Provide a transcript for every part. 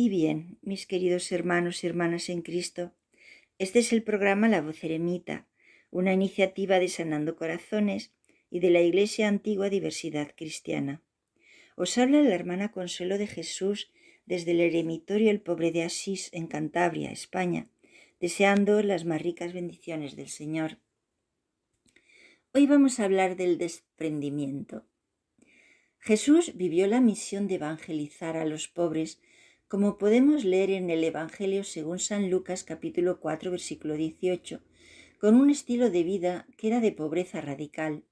Y bien, mis queridos hermanos y hermanas en Cristo, este es el programa La Voz Eremita, una iniciativa de Sanando Corazones y de la Iglesia Antigua Diversidad Cristiana. Os habla la hermana Consuelo de Jesús desde el Eremitorio El Pobre de Asís en Cantabria, España, deseando las más ricas bendiciones del Señor. Hoy vamos a hablar del desprendimiento. Jesús vivió la misión de evangelizar a los pobres, como podemos leer en el Evangelio según San Lucas capítulo 4 versículo 18, con un estilo de vida que era de pobreza radical.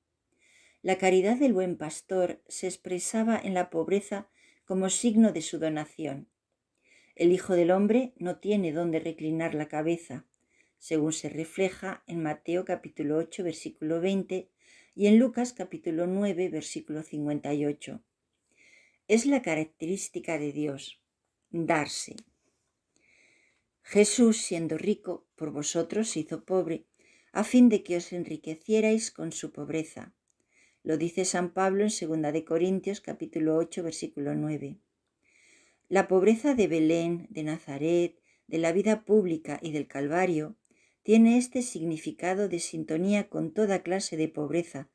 La caridad del buen pastor se expresaba en la pobreza como signo de su donación. El Hijo del Hombre no tiene dónde reclinar la cabeza, según se refleja en Mateo capítulo 8 versículo 20 y en Lucas capítulo 9 versículo 58. Es la característica de Dios, darse. Jesús, siendo rico, por vosotros se hizo pobre, a fin de que os enriquecierais con su pobreza. Lo dice San Pablo en 2 de Corintios capítulo 8 versículo 9. La pobreza de Belén, de Nazaret, de la vida pública y del Calvario tiene este significado de sintonía con toda clase de pobreza,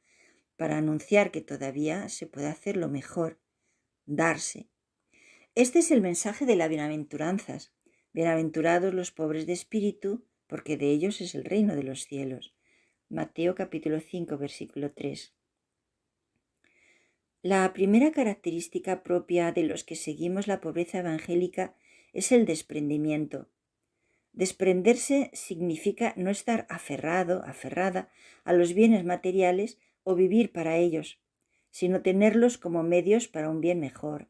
para anunciar que todavía se puede hacer lo mejor, darse. Este es el mensaje de las bienaventuranzas. Bienaventurados los pobres de espíritu, porque de ellos es el reino de los cielos. Mateo capítulo 5 versículo 3. La primera característica propia de los que seguimos la pobreza evangélica es el desprendimiento. Desprenderse significa no estar aferrada a los bienes materiales o vivir para ellos, sino tenerlos como medios para un bien mejor.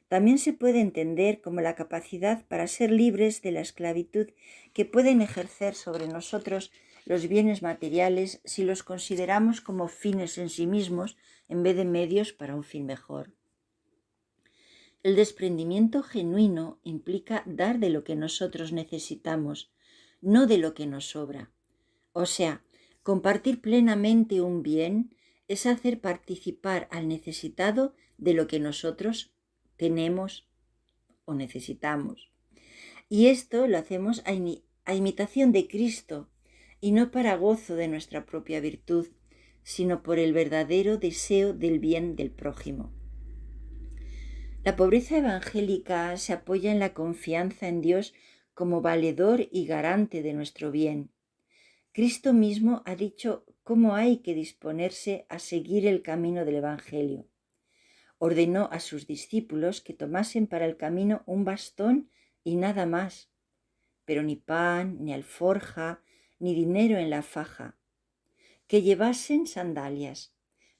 También se puede entender como la capacidad para ser libres de la esclavitud que pueden ejercer sobre nosotros los bienes materiales si los consideramos como fines en sí mismos en vez de medios para un fin mejor. El desprendimiento genuino implica dar de lo que nosotros necesitamos, no de lo que nos sobra. O sea, compartir plenamente un bien es hacer participar al necesitado de lo que nosotros tenemos o necesitamos. Y esto lo hacemos a imitación de Cristo y no para gozo de nuestra propia virtud, sino por el verdadero deseo del bien del prójimo. La pobreza evangélica se apoya en la confianza en Dios como valedor y garante de nuestro bien. Cristo mismo ha dicho cómo hay que disponerse a seguir el camino del Evangelio. Ordenó a sus discípulos que tomasen para el camino un bastón y nada más, pero ni pan, ni alforja, ni dinero en la faja, que llevasen sandalias,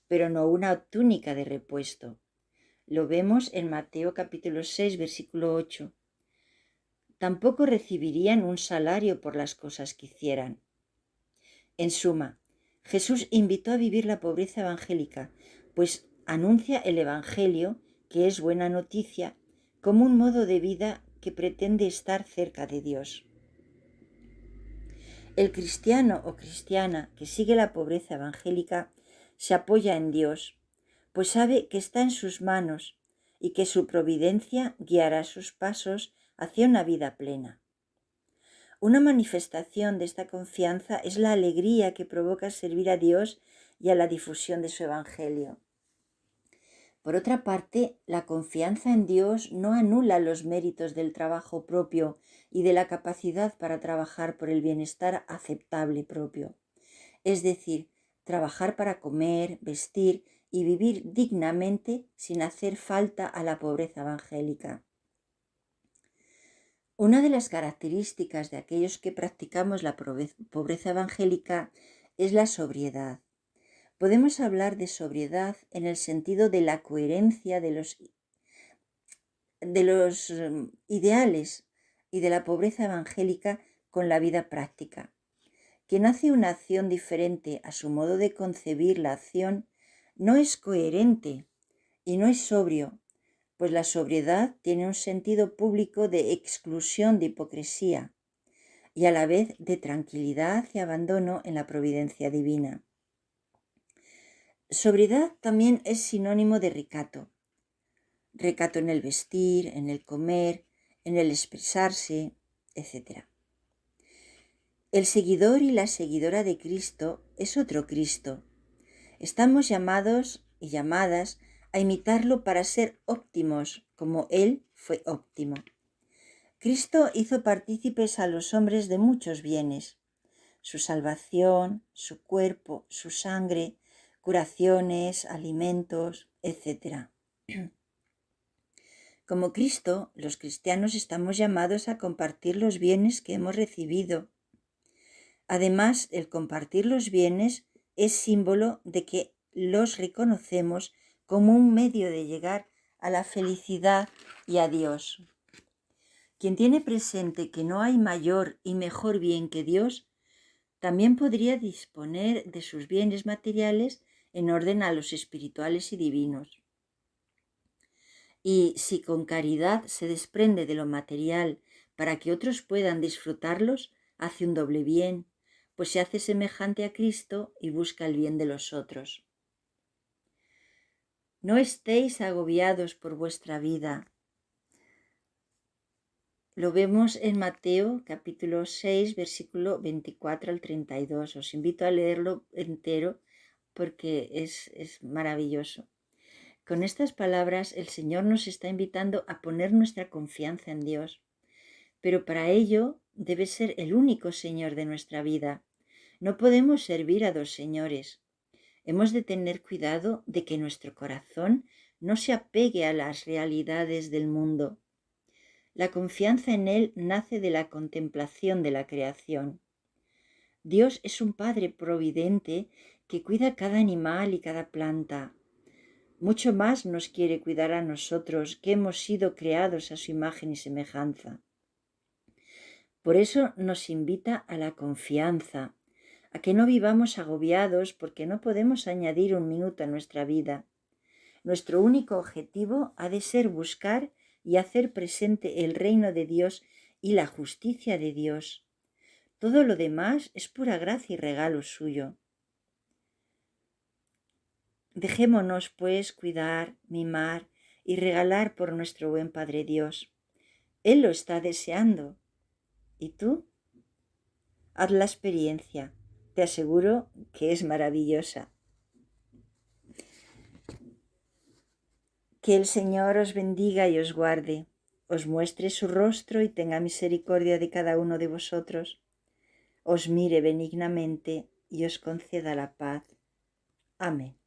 pero no una túnica de repuesto. Lo vemos en Mateo capítulo 6, versículo 8. Tampoco recibirían un salario por las cosas que hicieran. En suma, Jesús invitó a vivir la pobreza evangélica, pues anuncia el Evangelio, que es buena noticia, como un modo de vida que pretende estar cerca de Dios. El cristiano o cristiana que sigue la pobreza evangélica se apoya en Dios, pues sabe que está en sus manos y que su providencia guiará sus pasos hacia una vida plena. Una manifestación de esta confianza es la alegría que provoca servir a Dios y a la difusión de su Evangelio. Por otra parte, la confianza en Dios no anula los méritos del trabajo propio y de la capacidad para trabajar por el bienestar aceptable propio. Es decir, trabajar para comer, vestir y vivir dignamente sin hacer falta a la pobreza evangélica. Una de las características de aquellos que practicamos la pobreza evangélica es la sobriedad. Podemos hablar de sobriedad en el sentido de la coherencia de los ideales y de la pobreza evangélica con la vida práctica. Quien hace una acción diferente a su modo de concebir la acción no es coherente y no es sobrio, pues la sobriedad tiene un sentido público de exclusión de hipocresía y a la vez de tranquilidad y abandono en la providencia divina. Sobriedad también es sinónimo de recato. Recato en el vestir, en el comer, en el expresarse, etc. El seguidor y la seguidora de Cristo es otro Cristo. Estamos llamados y llamadas a imitarlo para ser óptimos, como Él fue óptimo. Cristo hizo partícipes a los hombres de muchos bienes: su salvación, su cuerpo, su sangre, curaciones, alimentos, etc. Como Cristo, los cristianos estamos llamados a compartir los bienes que hemos recibido. Además, el compartir los bienes es símbolo de que los reconocemos como un medio de llegar a la felicidad y a Dios. Quien tiene presente que no hay mayor y mejor bien que Dios, también podría disponer de sus bienes materiales en orden a los espirituales y divinos. Y si con caridad se desprende de lo material para que otros puedan disfrutarlos, hace un doble bien, pues se hace semejante a Cristo y busca el bien de los otros. No estéis agobiados por vuestra vida. Lo vemos en Mateo capítulo 6, versículo 24 al 32. Os invito a leerlo entero porque es maravilloso. Con estas palabras el Señor nos está invitando a poner nuestra confianza en Dios, pero para ello debe ser el único Señor de nuestra vida. No podemos servir a dos señores. Hemos de tener cuidado de que nuestro corazón no se apegue a las realidades del mundo. La confianza en Él nace de la contemplación de la creación. Dios es un Padre providente que cuida cada animal y cada planta. Mucho más nos quiere cuidar a nosotros, que hemos sido creados a su imagen y semejanza. Por eso nos invita a la confianza, a que no vivamos agobiados porque no podemos añadir un minuto a nuestra vida. Nuestro único objetivo ha de ser buscar y hacer presente el reino de Dios y la justicia de Dios. Todo lo demás es pura gracia y regalo suyo. Dejémonos, pues, cuidar, mimar y regalar por nuestro buen Padre Dios. Él lo está deseando. ¿Y tú? Haz la experiencia. Te aseguro que es maravillosa. Que el Señor os bendiga y os guarde, os muestre su rostro y tenga misericordia de cada uno de vosotros, os mire benignamente y os conceda la paz. Amén.